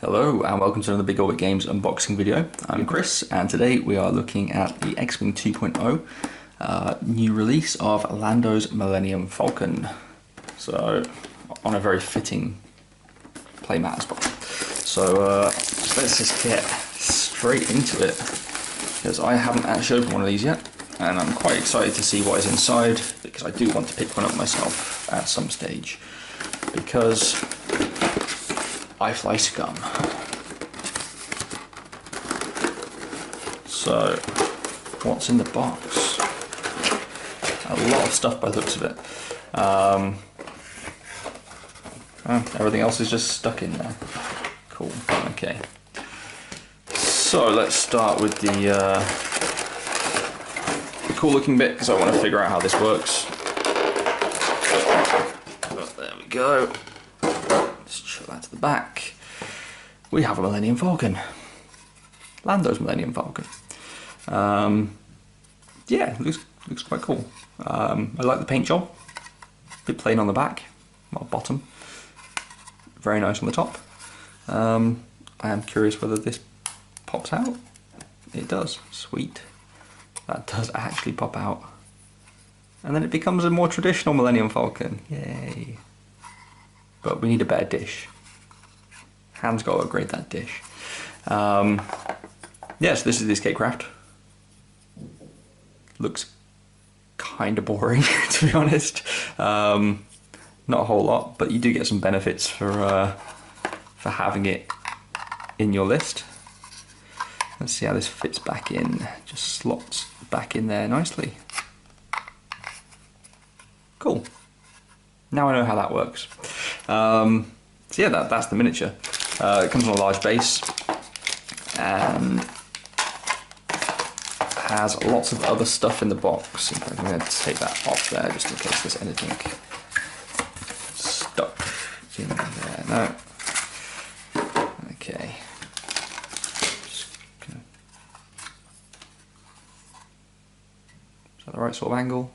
Hello and welcome to another Big Orbit Games unboxing video. I'm Chris and today we are looking at the X-Wing 2.0 new release of Lando's Millennium Falcon. So on a very fitting playmat as well. So let's just get straight into it because I haven't actually opened one of these yet and I'm quite excited to see what is inside because I do want to pick one up myself at some stage because I fly scum. So, what's in the box? A lot of stuff by the looks of it. Everything else is just stuck in there. Cool, okay. So, let's start with the cool looking bit because I want to figure out how this works. But there we go. Let's show that to the back. We have a Millennium Falcon. Lando's Millennium Falcon. Yeah, looks quite cool. I like the paint job. A bit plain on the back, well, bottom. Very nice on the top. I am curious whether this pops out. It does. Sweet. That does actually pop out. And then it becomes a more traditional Millennium Falcon. Yay. But we need a better dish. Han's got to upgrade that dish. Yes, this is the escape craft. Looks kind of boring, to be honest. Not a whole lot, but you do get some benefits for having it in your list. Let's see how this fits back in. Just slots back in there nicely. Cool. Now I know how that works. So yeah, that's the miniature. It comes on a large base and has lots of other stuff in the box. In fact, I'm going to take that off there just in case there's anything stuck in there. No. Okay. Is that the right sort of angle?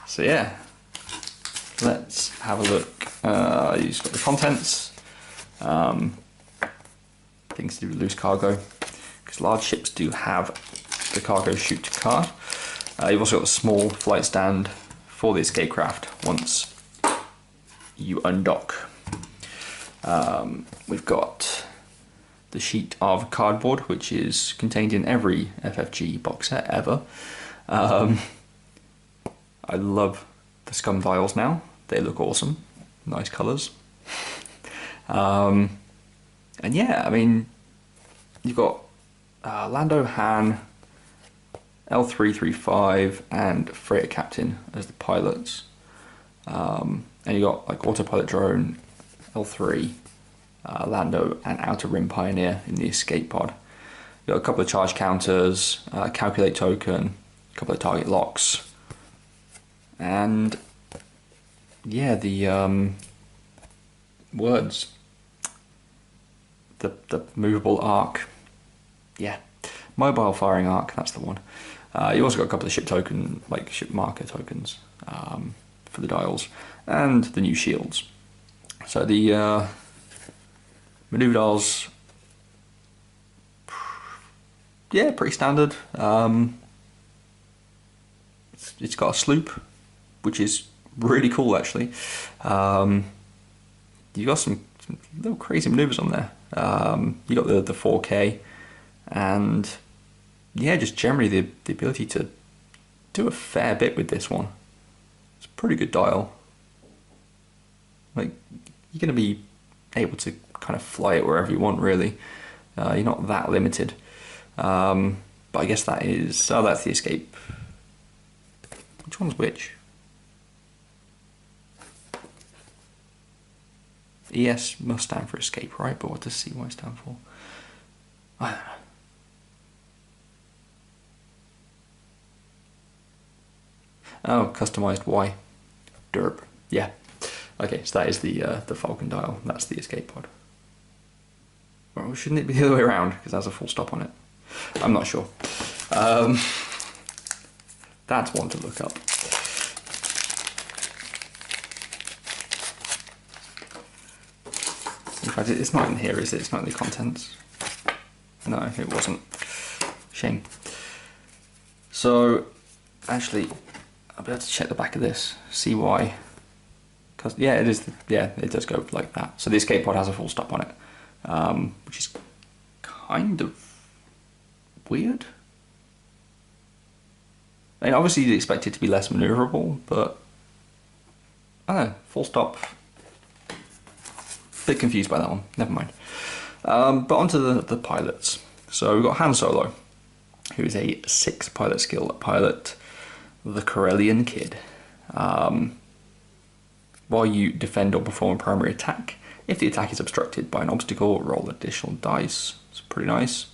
So yeah, let's have a look. You've got the contents, things to do with loose cargo, because large ships do have the cargo chute card. You've also got the small flight stand for the escape craft once you undock. We've got the sheet of cardboard, which is contained in every FFG box set ever. I love the scum dials now. They look awesome. Nice colours. And yeah, I mean, you've got Lando, Han, L335 and Freighter Captain as the pilots. And you got like Autopilot Drone, L3, Lando and Outer Rim Pioneer in the escape pod. You've got a couple of charge counters, calculate token, a couple of target locks. And yeah, the words, the movable arc, yeah, mobile firing arc, that's the one. You also got a couple of ship token, like ship marker tokens for the dials, and the new shields. So the maneuver dials, yeah, pretty standard. It's got a sloop, which is really cool actually. You got some little crazy maneuvers on there. You got the 4K, and yeah, just generally the ability to do a fair bit with this one. It's a pretty good dial. Like, you're going to be able to kind of fly it wherever you want, really. You're not that limited. But I guess that is, oh, that's the escape. Which one's which? ES must stand for escape, right? But what does CY stand for? I don't know. Oh, customized Y. Derp. Yeah. Okay, so that is the Falcon dial. That's the escape pod. Or shouldn't it be the other way around? Because there's a full stop on it. I'm not sure. That's one to look up. In fact, it's not in here, is it? It's not in the contents. No, it wasn't. Shame. So, actually, I'll be able to check the back of this, see why. Because yeah, it is. Yeah, it does go like that. So the escape pod has a full stop on it, which is kind of weird. I mean, obviously you'd expect it to be less maneuverable, but I don't know, full stop. Bit confused by that one. Never mind. But onto the pilots. So we've got Han Solo, who is a 6 pilot skill pilot, the Corellian Kid. While you defend or perform a primary attack, if the attack is obstructed by an obstacle, roll additional dice. It's pretty nice.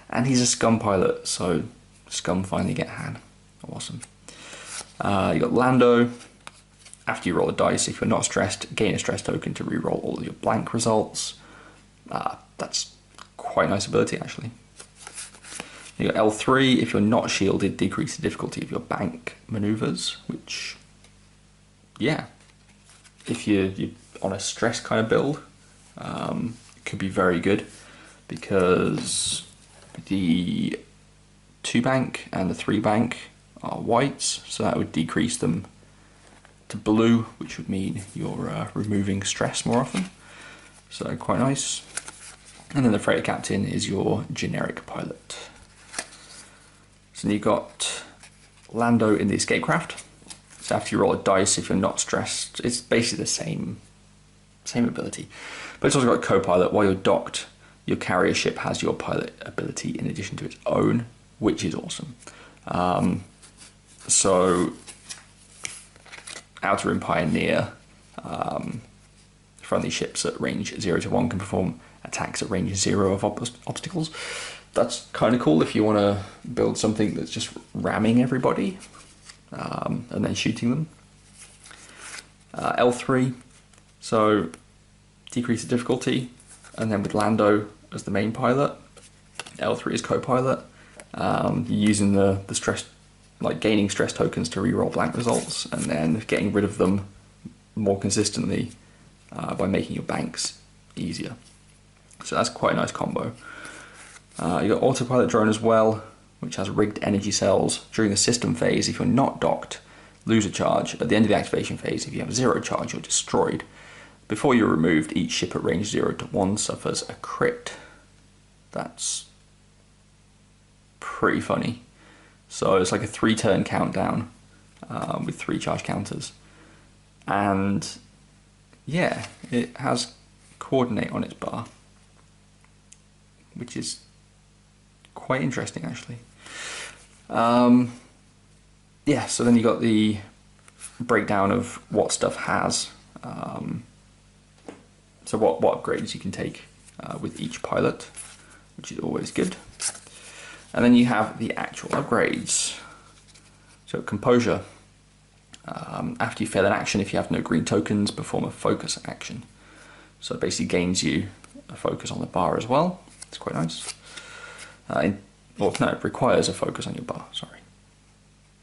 And he's a scum pilot, so scum finally get Han. Awesome. You got Lando. After you roll a dice, if you're not stressed, gain a stress token to reroll all of your blank results. That's quite a nice ability, actually. You got L3. If you're not shielded, decrease the difficulty of your bank maneuvers, which, yeah. If you're on a stress kind of build, it could be very good, because the 2 bank and the 3 bank are whites, so that would decrease them to blue, which would mean you're removing stress more often. So quite nice. And then the freighter captain is your generic pilot. So you've got Lando in the escape craft. So after you roll a dice, if you're not stressed, it's basically the same ability. But it's also got co-pilot. While you're docked, your carrier ship has your pilot ability in addition to its own, which is awesome. So Outer Rim Pioneer, friendly ships at range 0 to 1 can perform attacks at range 0 of obstacles. That's kind of cool if you want to build something that's just ramming everybody. And then shooting them. L3, so decrease the difficulty, and then with Lando as the main pilot, L3 is co-pilot. You're using the stress, like gaining stress tokens to reroll blank results, and then getting rid of them more consistently by making your banks easier. So that's quite a nice combo. You got autopilot drone as well, which has rigged energy cells. During the system phase, if you're not docked, lose a charge. At the end of the activation phase, if you have 0 charge, you're destroyed. Before you're removed, each ship at range 0 to 1 suffers a crit. That's pretty funny. So it's like a 3-turn countdown with 3 charge counters. And yeah, it has coordinate on its bar, which is quite interesting, actually. Yeah, so then you got the breakdown of what stuff has. So what upgrades you can take with each pilot, which is always good. And then you have the actual upgrades. So composure. After you fail an action, if you have no green tokens, perform a focus action. So it basically gains you a focus on the bar as well. It's quite nice. Well, no, it requires a focus on your bar, sorry.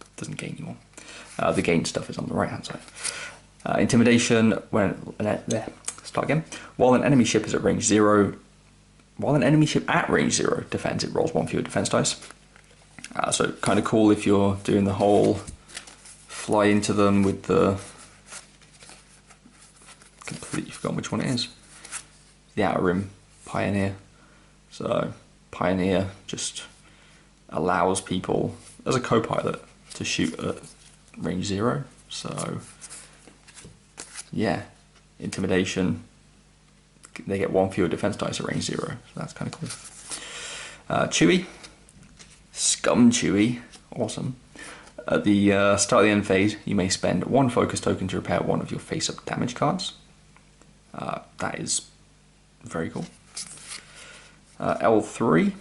It doesn't gain you one. The gain stuff is on the right hand side. Intimidation, start again. While an enemy ship is at range 0, while an enemy ship at range 0 defends, it rolls 1 fewer defense dice. So kind of cool if you're doing the whole fly into them with the, completely forgotten which one it is. The Outer Rim Pioneer. So Pioneer just allows people as a co-pilot to shoot at range 0. So yeah, intimidation, they get 1 fewer defense dice at range 0. So that's kind of cool. Chewie, Scum Chewie, awesome. At the start of the end phase, you may spend 1 focus token to repair 1 of your face-up damage cards. That is very cool. L3,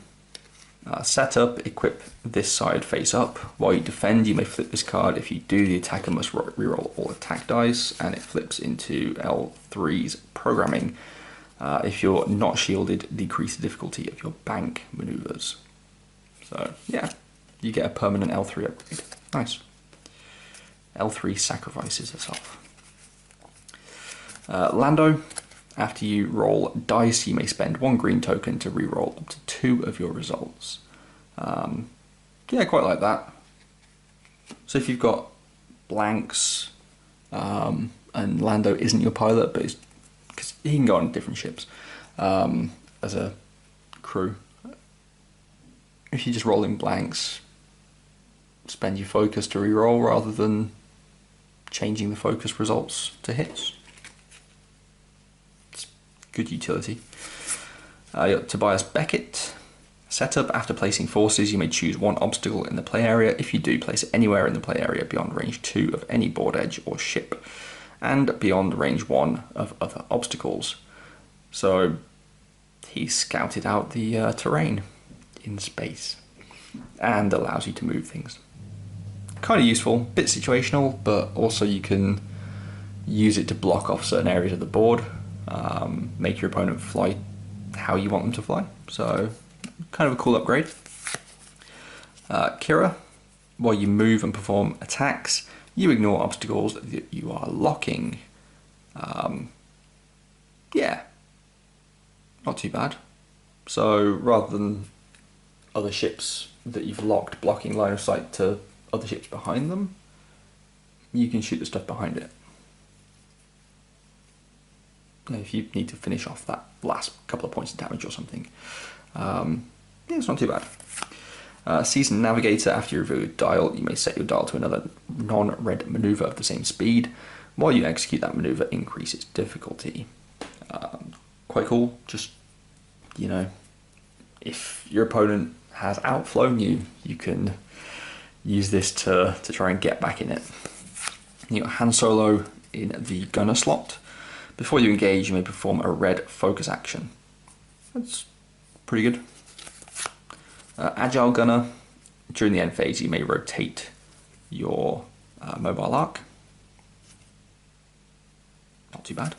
set up, equip this side face up. While you defend, you may flip this card. If you do, the attacker must reroll all attack dice, and it flips into L3's programming. If you're not shielded, decrease the difficulty of your bank maneuvers. So yeah, you get a permanent L3 upgrade. Nice. L3 sacrifices herself. Lando, After you roll dice, you may spend 1 green token to re-roll up to 2 of your results. Yeah, quite like that. So if you've got blanks, and Lando isn't your pilot, but because he can go on different ships as a crew. If you're just rolling blanks, spend your focus to re-roll rather than changing the focus results to hits. It's good utility. You got Tobias Beckett. Setup: after placing forces, you may choose 1 obstacle in the play area. If you do, place it anywhere in the play area beyond range 2 of any board edge or ship, and beyond range 1 of other obstacles. So he scouted out the terrain in space and allows you to move things. Kind of useful, bit situational, but also you can use it to block off certain areas of the board, make your opponent fly how you want them to fly. So kind of a cool upgrade. Kira: while you move and perform attacks, you ignore obstacles that you are locking. Yeah, not too bad. So rather than other ships that you've locked blocking line of sight to other ships behind them, you can shoot the stuff behind it. If you need to finish off that last couple of points of damage or something. Yeah, it's not too bad. Seasoned Navigator: after you reveal your dial, you may set your dial to another non-red maneuver of the same speed. While you execute that maneuver, increase its difficulty. Quite cool. Just, you know, if your opponent has outflown you, you can use this to try and get back in it. You got Han Solo in the gunner slot. Before you engage, you may perform a red focus action. That's pretty good. Agile Gunner: during the end phase, you may rotate your mobile arc. Not too bad.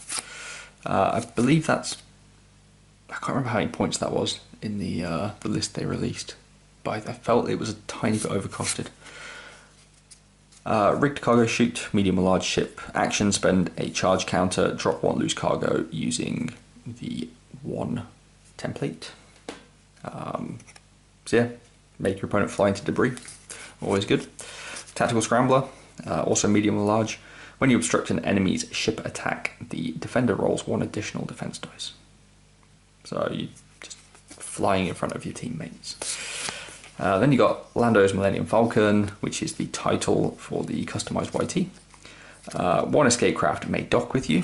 I believe that's... I can't remember how many points that was in the list they released, but I felt it was a tiny bit overcosted. Rigged cargo chute: medium or large ship. Action: spend a charge counter, drop 1 loose cargo using the 1 template. So yeah, make your opponent fly into debris. Always good. Tactical Scrambler, also medium or large. When you obstruct an enemy's ship attack, the defender rolls 1 additional defense dice. So you just flying in front of your teammates. Then you got Lando's Millennium Falcon, which is the title for the customized YT. 1 escape craft may dock with you.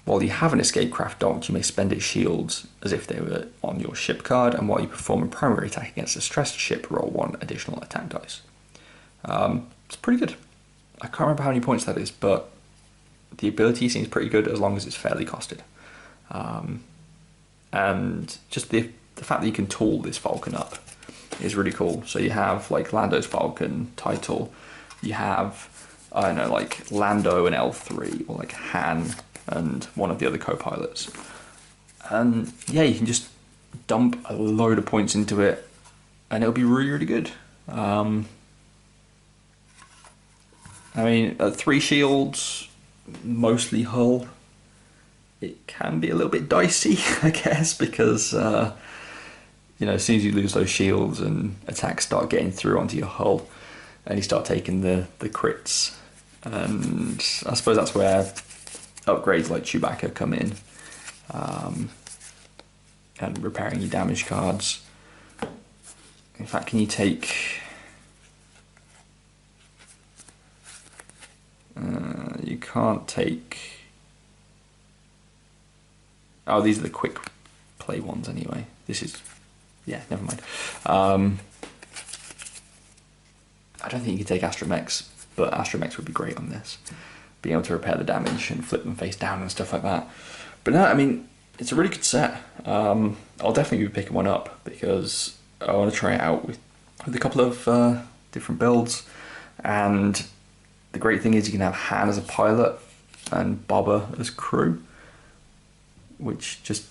While you have an escape craft docked, you may spend its shields as if they were on your ship card, and while you perform a primary attack against a stressed ship, roll 1 additional attack dice. It's pretty good. I can't remember how many points that is, but the ability seems pretty good as long as it's fairly costed. And just the fact that you can tool this Falcon up is really cool. So you have like Lando's Falcon title, you have, I don't know, like Lando and L3, or like Han and one of the other co-pilots. And yeah, you can just dump a load of points into it and it'll be really, really good. I mean, 3 shields, mostly hull. It can be a little bit dicey, I guess, because you know, as soon as you lose those shields and attacks start getting through onto your hull, and you start taking the crits, and I suppose that's where upgrades like Chewbacca come in, and repairing your damage cards. In fact, can you take... you can't take... Oh, these are the quick play ones anyway. This is... yeah, never mind. I don't think you can take Astromechs, but Astromechs would be great on this. Being able to repair the damage and flip them face down and stuff like that. But no, I mean, it's a really good set. I'll definitely be picking one up because I want to try it out with a couple of different builds. And the great thing is you can have Han as a pilot and Boba as crew, which just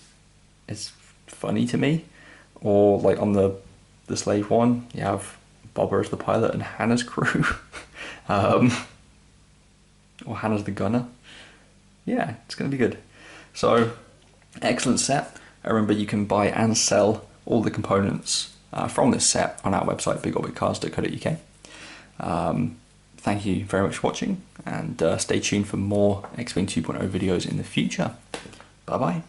is funny to me. Or like on the Slave one, you have Boba as the pilot and Han as crew. Or Han as the gunner. Yeah, it's going to be good. So Excellent set. Remember, you can buy and sell all the components from this set on our website, bigorbitcars.co.uk. Thank you very much for watching, and stay tuned for more X-Wing 2.0 videos in the future. Bye bye.